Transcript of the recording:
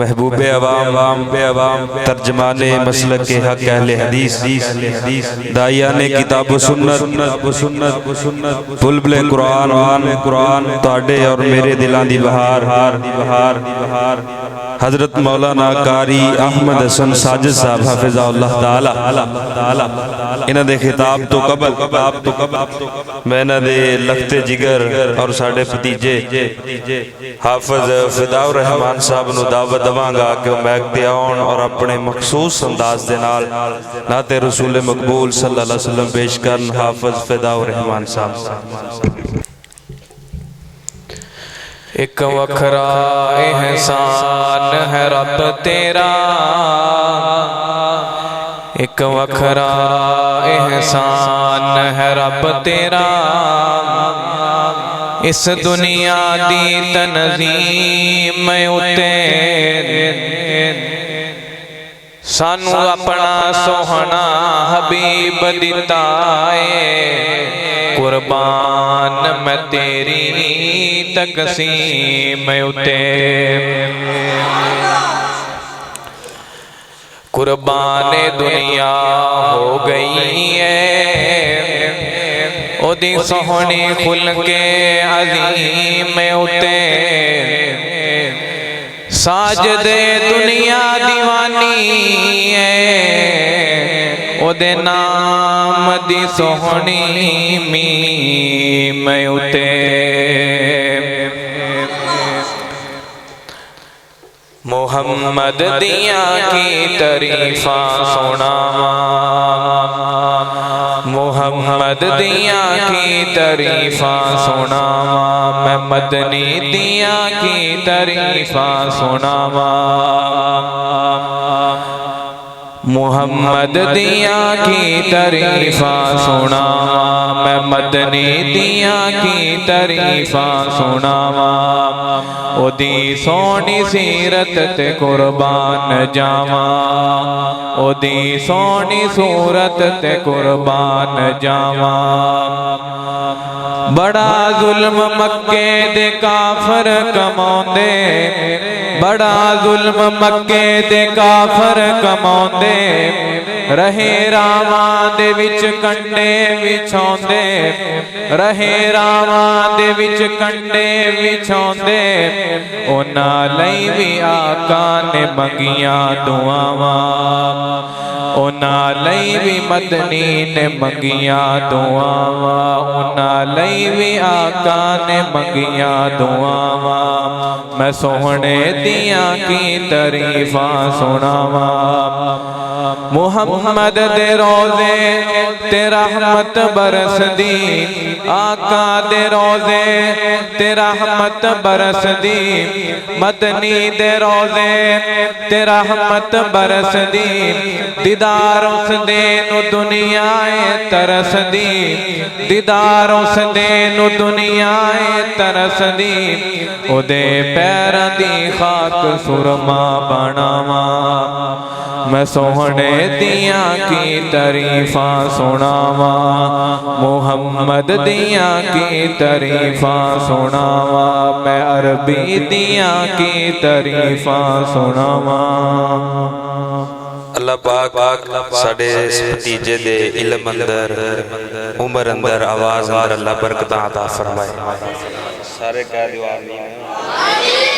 محبوب عوام ترجمان مسلک کے حق اہل حدیث داعیان کتاب و سنت بلبل قرآن تواڈے اور میرے دلاں دی بہار حضرت مولانا قاری احمد حسن ساجد صاحب حافظہ اللہ تعالی انہاں دے خطاب تو قبل میں انہاں دے لخت جگر اور ساڈے بھتیجے حافظ فداء الرحمان صاحب نو دعوت دواں گا کہ وہ میک تے آن اور اپنے مخصوص انداز دے نال نعت رسول مقبول صلی اللہ علیہ وسلم پیش کرن حافظ فداء الرحمان صاحب۔ ایک وکھرا احسان ہے رب تیرا، ایک وکھرا احسان ہے رب تیرا، اس دنیا دی تنظیم اتے سانو اپنا سوہنا حبیب دیتا ہے، قربان میں تیری تقسیم اتے، قربان دنیا ہو گئی ہے او دی سہنی خلق عظیم اتے، ساجد دنیا دیوانی ہے او دے نام دی سہنی میم اتے، محمد دیاں کی تعریفاں سناواں، محمد دیاں کی تعریفاں سناواں، میں مدنی دیاں کی تعریفاں سناواں، محمد دیاں کی تعریفاں سناواں، میں مدنی دیاں کی تعریفاں سناواں، او دی سونی سیرت تے قربان جاواں، او دی سونی صورت تے قربان جاواں، بڑا ظلم مکے دے کافر کماؤندے، بڑا ظلم مکے دے کافر کماؤندے، رہے راواں دے وچ کنڈے وچھاؤندے، رہے راواں دے وچ کنڈے وچھاؤندے، انہاں لئی وی آقا نے منگیاں دعاواں، انہاں لئی وی مدنی نے منگیاں دعاواں، انہاں لئی وی آقا نے منگیاں دعاواں، میں سوہنے دیاں کی تعریفاں سناواں، محمد دے روزے تے رحمت برس دی، آقا دے روزے تے رحمت برس دی، مدنی دے روزے تے رحمت برس دی، دیدار اس دے نو دنیا ترس دی، دیدار اس دے نو دنیا ترس دی، او دے پیراں دی خاک سرما بناواں، میں سوہنے دیاں کی تعریفاں سناواں، محمد دیاں کی تعریفاں سناواں، میں عربی دیاں کی تعریفاں سناواں۔ اللہ پاک ساڑے بھتیجے دے علم اندر عمر اندر آواز اندر اللہ برکتاں عطا فرمائے، سارے کہہ دیو آمین۔